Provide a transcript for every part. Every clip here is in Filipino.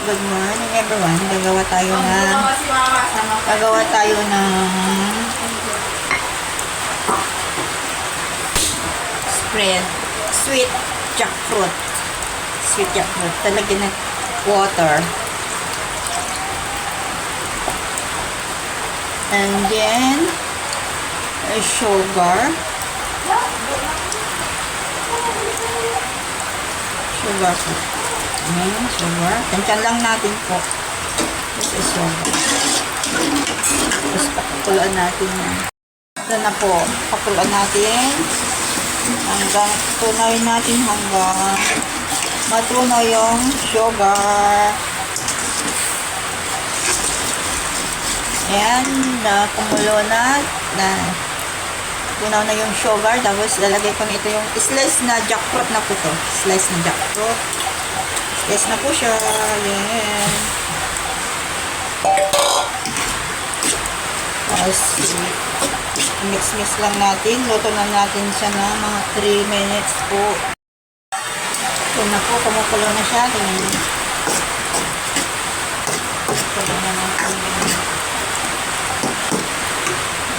Good morning everyone. Gagawa tayo ng spread. Sweet jackfruit. Sweet jackfruit. Talagyan ng water. And then sugar. Sugar po. Sugar. Tansyan lang natin po. This is sugar. Tapos pakuluan natin yan. Ito na po. Pakuluan natin. Hanggang tunayin natin hanggang matunaw yung sugar. Ayan. Kumulo na. Tunaw na yung sugar. Tapos lalagay ko nito yung slice na jackfruit na po to. Slice na jackfruit. Yes na po siya. Ayan. Tapos, mix-mix lang natin. Luto na natin siya na mga 3 minutes po. Ito na po. Kumukulo na siya. Kumukulo na natin.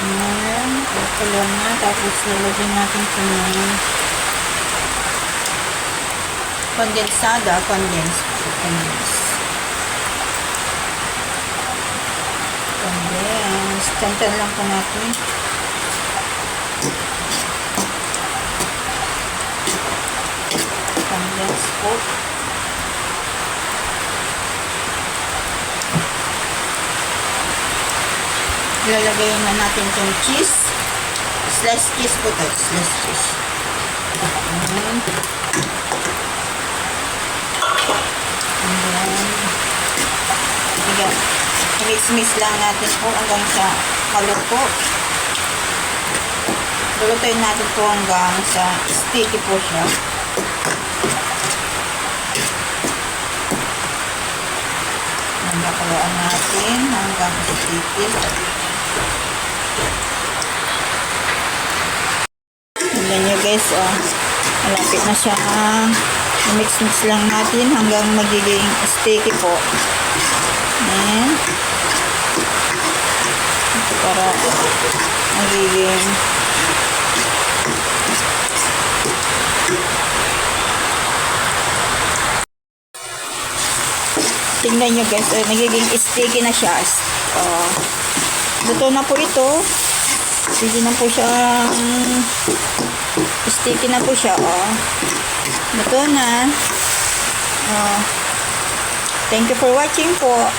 Ayan. Kumukulo na. Tapos, lalagyan natin siya na kondensada, condense. Tantan lang po natin. Condense po. Ilalagay na natin yung cheese. Slice cheese po ito. Slice cheese. Mix-mix lang natin po hanggang sa maluto. Lulutuin natin po hanggang sa sticky po siya. Nagkakaluan natin hanggang sticky. Tignan nyo guys, malapit na siya. Mix-mix lang natin hanggang magiging sticky po. Ayan. Para magiging tingnan nyo guys, nagiging sticky na siya. Luto na po ito. Sticky na po siya. Sticky na po siya. Luto na. Thank you for watching po.